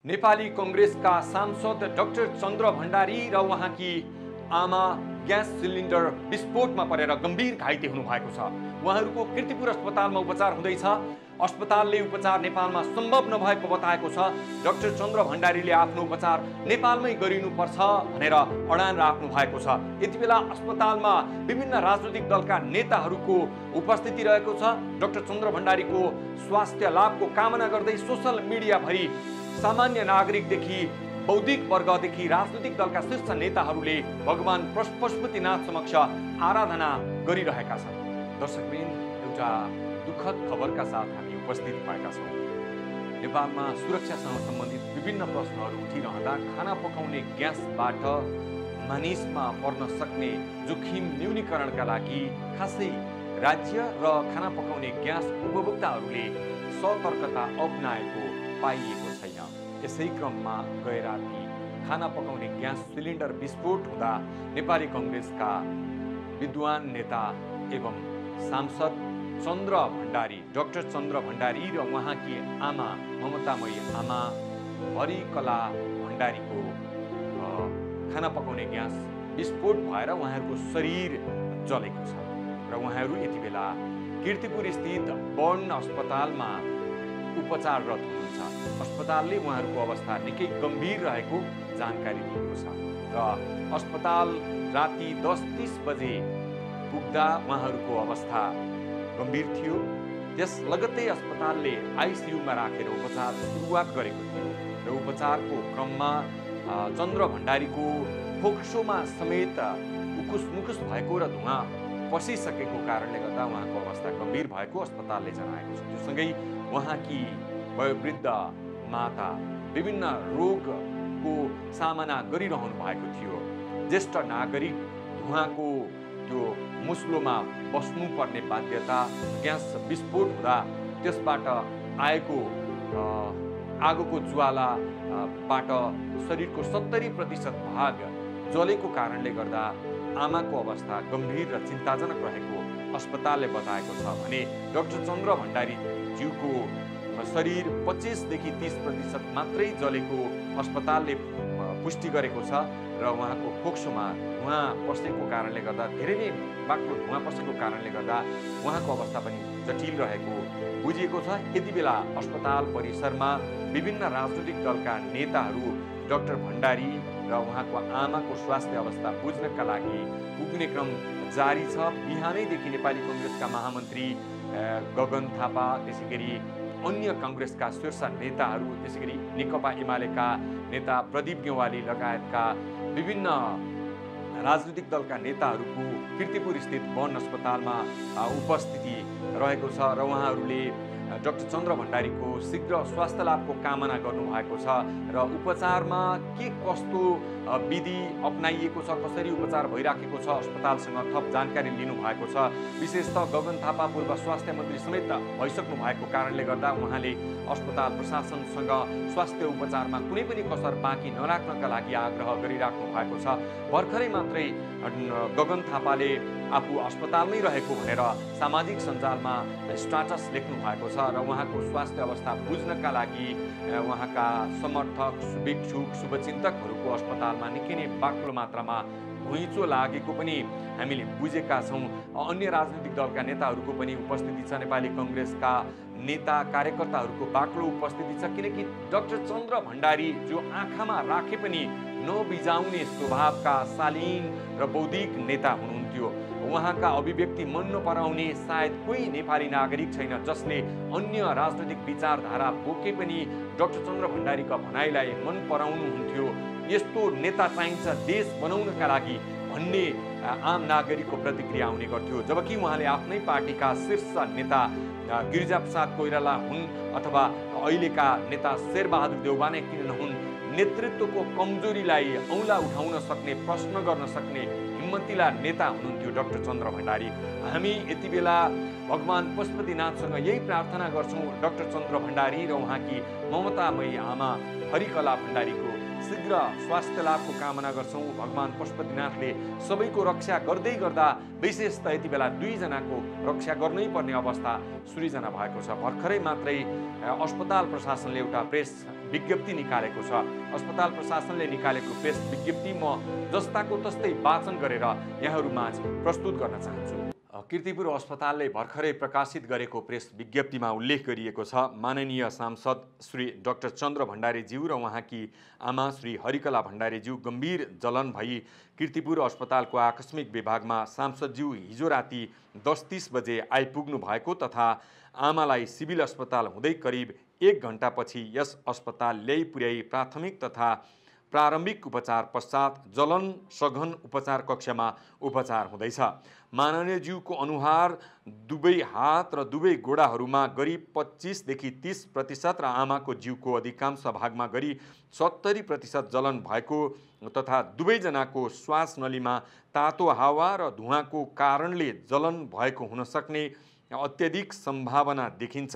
नेपाली कांग्रेसका सांसद डाक्टर चन्द्र भण्डारी र उहाँकी आमा ग्यास सिलिन्डर विस्फोटमा परेर गम्भीर घाइते हुनु भएको छ। उहाँहरूको कीर्तिपुर अस्पतालमा उपचार हुँदैछ। अस्पतालले उपचार नेपालमा सम्भव नभएको बताएको छ। डाक्टर चन्द्र भण्डारीले आफ्नो उपचार नेपालमै गरिनुपर्छ भनेर अडान राख्नु भएको छ। यति बेला अस्पतालमा विभिन्न राजनीतिक दलका नेताहरूको उपस्थिति रहेको छ। डाक्टर चन्द्र भण्डारीको स्वास्थ्य लाभको कामना गर्दै सोशल मिडिया भरि सामान्य नागरिकदेखि बौद्धिक वर्गदेखि राजनीतिक दलका शीर्ष नेताहरूले भगवान पशुपतिनाथ समक्ष आराधना गरिरहेका छन्। दर्शकवृन्द, एउटा दुःखद खबरका साथ हामी उपस्थित भएका छौँ। नेपालमा सुरक्षासँग सम्बन्धित विभिन्न प्रश्नहरू उठिरहँदा खाना पकाउने ग्यासबाट मानिसमा पर्न सक्ने जोखिम न्यूनीकरणका लागि खासै राज्य र खाना पकाउने ग्यास उपभोक्ताहरूले सतर्कता अपनाएको पाइएको छैन। यसै क्रममा गए राति खाना पकाउने ग्यास सिलिन्डर विस्फोट हुँदा नेपाली कांग्रेसका विद्वान नेता एवं सांसद चन्द्र भण्डारी, डाक्टर चन्द्र भण्डारी र उहाँकी आमा ममतामयी आमा हरिकला भण्डारीको खाना पकाउने ग्यास विस्फोट भएर उहाँहरूको शरीर जलेको छ र उहाँहरू यति बेला कीर्तिपुर स्थित बर्न अस्पतालमा उपचाररत हुनुहुन्छ। अस्पतालले उहाँहरूको अवस्था निकै गम्भीर रहेको जानकारी दिएको छ र अस्पताल राति 10:30 बजे पुग्दा उहाँहरूको अवस्था गम्भीर थियो। त्यस लगत्तै अस्पतालले आइसियुमा राखेर उपचार सुरुवात गरेको थियो र उपचारको क्रममा चन्द्र भण्डारीको फोक्सोमा समेत उकुस भएको र धुवा पसिसकेको कारणले गर्दा उहाँको अवस्था गम्भीर भएको अस्पतालले जनाएको छ। त्योसँगै उहाँकी वयोवृद्ध माता विभिन्न रोगको सामना गरिरहनु भएको थियो। ज्येष्ठ नागरिक धुवाको त्यो मुस्लोमा बस्नुपर्ने बाध्यता, ग्यास विस्फोट हुँदा त्यसबाट आएको आगोको ज्वालाबाट शरीरको 70% भाग जलेको कारणले गर्दा आमाको अवस्था गम्भीर र चिन्ताजनक रहेको अस्पतालले बताएको छ भने डाक्टर चन्द्र भण्डारी ज्यूको शरीर 25देखि 30% मात्रै जलेको अस्पतालले पुष्टि गरेको छ र उहाँको फोक्सोमा धुवा पसेको कारणले गर्दा धेरै नै बाक्लो धुवा पसेको कारणले गर्दा उहाँको अवस्था पनि जटिल रहेको बुझिएको छ। यति बेला अस्पताल परिसरमा विभिन्न राजनीतिक दलका नेताहरू डाक्टर भण्डारी र उहाँको आमाको स्वास्थ्य अवस्था बुझ्नका लागि पुग्ने क्रम जारी छ। बिहानैदेखि नेपाली कांग्रेसका महामन्त्री गगन थापा, त्यसैगरी अन्य कांग्रेसका शीर्ष नेताहरू, त्यसैगरी नेकपा एमालेका नेता प्रदीप गेवाली लगायतका विभिन्न राजनीतिक दलका नेताहरूको कीर्तिपुर स्थित बर्न अस्पतालमा उपस्थिति रहेको छ र उहाँहरूले डाक्टर चन्द्र भण्डारीको शीघ्र स्वास्थ्य लाभको कामना गर्नुभएको छ र उपचारमा के कस्तो विधि अपनाइएको छ, कसरी उपचार भइराखेको छ, अस्पतालसँग थप जानकारी लिनुभएको छ। विशेषतः गगन थापा पूर्व स्वास्थ्य मन्त्री समेत भइसक्नु भएको कारणले गर्दा उहाँले अस्पताल प्रशासनसँग स्वास्थ्य उपचारमा कुनै पनि कसर बाँकी नराख्नका लागि आग्रह गरिराख्नु भएको छ। भर्खरै मात्रै गगन थापाले आफू अस्पतालमै रहेको भनेर सामाजिक सञ्जालमा स्ट्याटस लेख्नु भएको छ र उहाँको स्वास्थ्य अवस्था बुझ्नका लागि उहाँका समर्थक, शुभेच्छुक, शुभचिन्तकहरूको अस्पतालमा निकै नै बाक्लो मात्रामा घुइँचो लागेको पनि हामीले बुझेका छौँ। अन्य राजनीतिक दलका नेताहरूको पनि उपस्थिति छ। नेपाली कांग्रेसका नेता कार्यकर्ताहरूको बाक्लो उपस्थिति छ किनकि डाक्टर चन्द्र भण्डारी जो आँखामा राखे पनि नबिजाउने स्वभावका शालीन र बौद्धिक नेता हुनुहुन्थ्यो। उहाँका अभिव्यक्ति मन नपराउने सायद कोही नेपाली नागरिक छैन जसले अन्य राजनैतिक विचारधारा बोके पनि डाक्टर चन्द्र भण्डारीका भनाइलाई मन पराउनुहुन्थ्यो। यस्तो नेता चाहिन्छ देश बनाउनका लागि भन्ने आम नागरिकको प्रतिक्रिया आउने गर्थ्यो। जबकि उहाँले आफ्नै पार्टीका शीर्ष नेता गिरिजाप्रसाद कोइराला हुन् अथवा अहिलेका नेता शेरबहादुर देउबा नै किन नहुन्, नेतृत्वको कमजोरीलाई औँला उठाउन सक्ने, प्रश्न गर्न सक्ने हिम्मतिला नेता हुनुहुन्थ्यो डाक्टर चन्द्र भण्डारी। हामी यति बेला भगवान पशुपतिनाथसँग यही प्रार्थना गर्छौँ, डाक्टर चन्द्र भण्डारी र उहाँकी ममतामयी आमा हरिकला भण्डारीको शीघ्र स्वास्थ्य लाभको कामना गर्छौँ। भगवान पशुपतिनाथले सबैको रक्षा गर्दै गर्दा विशेषतः यति बेला 2 जनाको रक्षा गर्नै पर्ने अवस्था सृजना भएको छ। भर्खरै मात्रै अस्पताल प्रशासनले एउटा प्रेस विज्ञप्ति निकालेको छ। अस्पताल प्रशासनले निकालेको प्रेस विज्ञप्ति म जस्ताको तस्तै वाचन गरेर यहाँहरूमाझ प्रस्तुत गर्न चाहन्छु। कीर्तिपुर अस्पतालले भर्खरै प्रकाशित गरेको प्रेस विज्ञप्तिमा उल्लेख गरिएको छ, माननीय सांसद श्री डाक्टर चन्द्र भण्डारीज्यू र उहाँकी आमा श्री हरिकला भण्डारीज्यू गम्भीर जलन भई कीर्तिपुर अस्पतालको आकस्मिक विभागमा सांसदज्यू हिजो राति 10:30 बजे आइपुग्नु भएको तथा आमालाई सिभिल अस्पताल हुँदै करिब 1 घण्टापछि यस अस्पताल ल्याइ पुर्याई प्राथमिक तथा प्रारम्भिक उपचार पश्चात जलन सघन उपचार कक्षमा उपचार हुँदैछ। माननीयज्यूको अनुहार, दुवै हात र दुवै गोडाहरूमा गरी 25देखि 30% र आमाको जिउको अधिकांश भागमा गरी 70% जलन भएको तथा दुवैजनाको श्वास नलीमा तातो हावा र धुवाँको कारणले जलन भएको हुन सक्ने अत्यधिक सम्भावना देखिन्छ।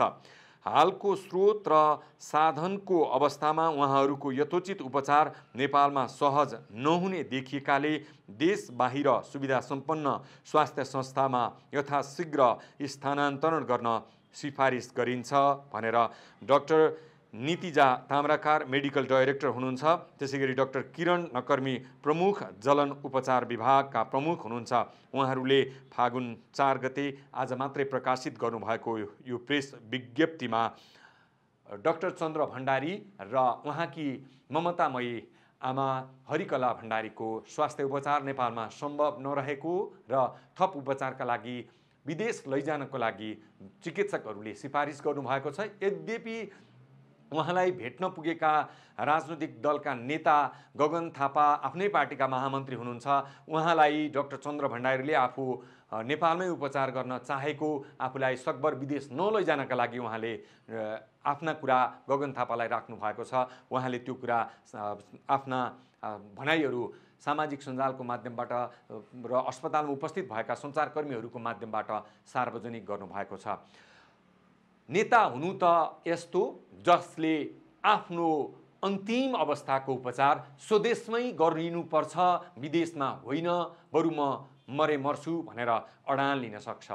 हालको स्रोत र साधनको अवस्थामा उहाँहरूको यथोचित उपचार नेपालमा सहज नहुने देखिएकाले देश बाहिर सुविधा सम्पन्न स्वास्थ्य संस्थामा यथाशीघ्र स्थानान्तरण गर्न सिफारिस गरिन्छ भनेर डाक्टर नितिजा ताम्राकार मेडिकल डाइरेक्टर हुनुहुन्छ। त्यसैगरी डाक्टर किरण नकर्मी प्रमुख जलन उपचार विभागका प्रमुख हुनुहुन्छ। उहाँहरूले फागुन 4 गते आज मात्रै प्रकाशित गर्नुभएको यो प्रेस विज्ञप्तिमा डाक्टर चन्द्र भण्डारी र उहाँकी ममतामयी आमा हरिकला भण्डारीको स्वास्थ्य उपचार नेपालमा सम्भव नरहेको र थप उपचारका लागि विदेश लैजानको लागि चिकित्सकहरूले सिफारिस गर्नुभएको छ। यद्यपि उहाँलाई भेट्न पुगेका राजनैतिक दलका नेता गगन थापा आफ्नै पार्टीका महामन्त्री हुनुहुन्छ। उहाँलाई डाक्टर चन्द्र भण्डारीले आफू नेपालमै उपचार गर्न चाहेको, आफूलाई सकभर विदेश नलैजानका लागि उहाँले आफ्ना कुरा गगन थापालाई राख्नु भएको छ। उहाँले त्यो कुरा आफ्ना भनाइहरू सामाजिक सञ्जालको माध्यमबाट र अस्पतालमा उपस्थित भएका सञ्चारकर्मीहरूको माध्यमबाट सार्वजनिक गर्नुभएको छ। नेता हुनु त यस्तो जसले आफ्नो अन्तिम अवस्थाको उपचार स्वदेशमै गरिनुपर्छ, विदेशमा होइन, बरु म मरे मर्छु भनेर अडान लिन सक्छ।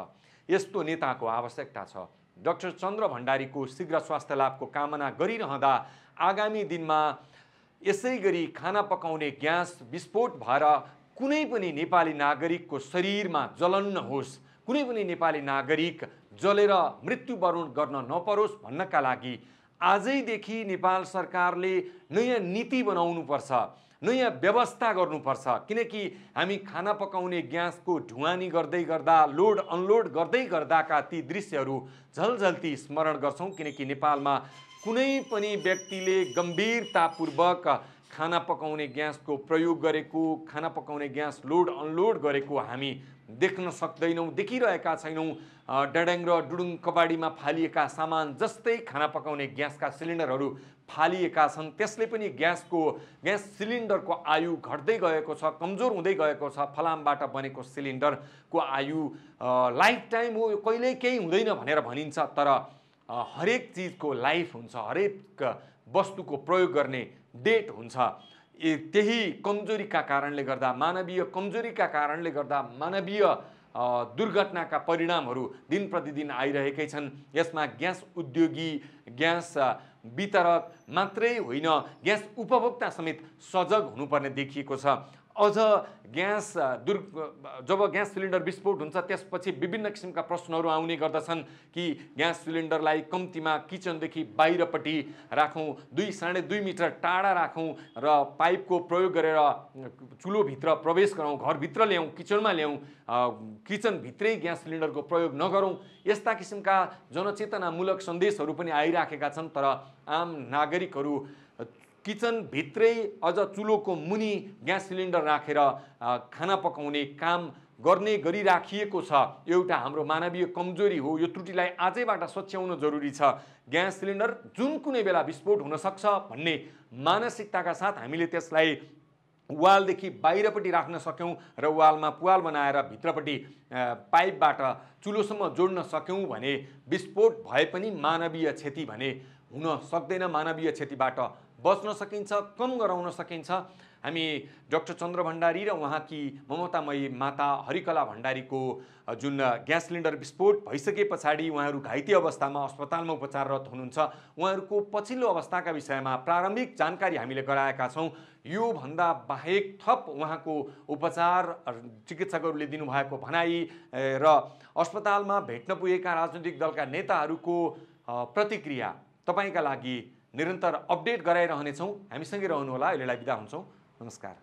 यस्तो नेताको आवश्यकता छ। डाक्टर चन्द्र भण्डारीको शीघ्र स्वास्थ्य लाभको कामना गरिरहँदा आगामी दिनमा यसै गरी खाना पकाउने ग्यास विस्फोट भएर कुनै पनि नेपाली नागरिकको शरीरमा जलन नहोस्, कुनै पनि नेपाली नागरिक जलेर मृत्युवरण गर्न नपरोस् भन्नका लागि आजैदेखि नेपाल सरकारले नयाँ नीति बनाउनुपर्छ, नयाँ व्यवस्था गर्नुपर्छ। किनकि हामी खाना पकाउने ग्यासको ढुवानी गर्दै गर्दा, लोड अनलोड गर्दै गर्दाका ती दृश्यहरू झलझल्ती स्मरण गर्छौँ। किनकि नेपालमा कुनै पनि व्यक्तिले गम्भीरतापूर्वक खाना पकाउने ग्यासको प्रयोग गरेको, खाना पकाउने ग्यास लोड अनलोड गरेको हामी देख्न सक्दैनौँ, देखिरहेका छैनौँ। डडाङ र डुडुङ कबाडीमा फालिएका सामान जस्तै खाना पकाउने ग्यासका सिलिन्डरहरू फालिएका छन्। त्यसले पनि ग्यास सिलिन्डरको आयु घट्दै गएको छ, कमजोर हुँदै गएको छ। फलामबाट बनेको सिलिन्डरको आयु लाइफ टाइम हो, कहिल्यै केही हुँदैन भनेर भनिन्छ, तर हरेक चिजको लाइफ हुन्छ, हरेक वस्तुको प्रयोग गर्ने डेट हुन्छ। त्यही कमजोरीका कारणले गर्दा, मानवीय कमजोरीका कारणले गर्दा मानवीय दुर्घटनाका परिणामहरू दिन प्रतिदिन आइरहेकै छन्। यसमा ग्यास उद्योगी, ग्यास वितरक मात्रै होइन, ग्यास उपभोक्ता समेत सजग हुनुपर्ने देखिएको छ। अझ जब ग्यास सिलिन्डर विस्फोट हुन्छ त्यसपछि विभिन्न किसिमका प्रश्नहरू आउने गर्दछन् कि ग्यास सिलिन्डरलाई कम्तीमा किचनदेखि बाहिरपट्टि राखौँ, 2-2.5 मिटर टाढा राखौँ र पाइपको प्रयोग गरेर चुलोभित्र प्रवेश गरौँ, घरभित्र ल्याउँ, किचनमा ल्याउँ, किचनभित्रै ग्यास सिलिन्डरको प्रयोग नगरौँ। यस्ता किसिमका जनचेतनामूलक सन्देशहरू पनि आइराखेका छन्। तर आम नागरिकहरू किचनभित्रै अझ चुलोको मुनि ग्यास सिलिन्डर राखेर खाना पकाउने काम गरिराखिएको छ। एउटा हाम्रो मानवीय कमजोरी हो। यो त्रुटिलाई आजैबाट सच्याउन जरुरी छ। ग्यास सिलिन्डर जुन कुनै बेला विस्फोट हुन सक्छ भन्ने मानसिकताका साथ हामीले त्यसलाई वालदेखि बाहिरपट्टि राख्न सक्यौँ र वालमा पुवाल बनाएर भित्रपट्टि पाइपबाट चुलोसम्म जोड्न सक्यौँ भने विस्फोट भए पनि मानवीय क्षति भने हुन सक्दैन। मानवीय क्षतिबाट बच्न सकिन्छ, कम गराउन सकिन्छ। हामी डाक्टर चन्द्र भण्डारी र उहाँकी ममतामयी माता हरिकला भण्डारीको जुन ग्यास सिलिन्डर विस्फोट भइसके पछाडि उहाँहरू घाइते अवस्थामा अस्पतालमा उपचाररत हुनुहुन्छ, उहाँहरूको पछिल्लो अवस्थाका विषयमा प्रारम्भिक जानकारी हामीले गराएका छौँ। यो भन्दा बाहेक थप उहाँको उपचार चिकित्सकहरूले दिनुभएको भनाई र अस्पतालमा भेट्न पुगेका राजनीतिक दलका नेताहरूको प्रतिक्रिया तपाईका लागि निरन्तर अपडेट गराइरहनेछौँ। हामीसँगै रहनुहोला। अहिलेलाई बिदा हुन्छौँ। नमस्कार।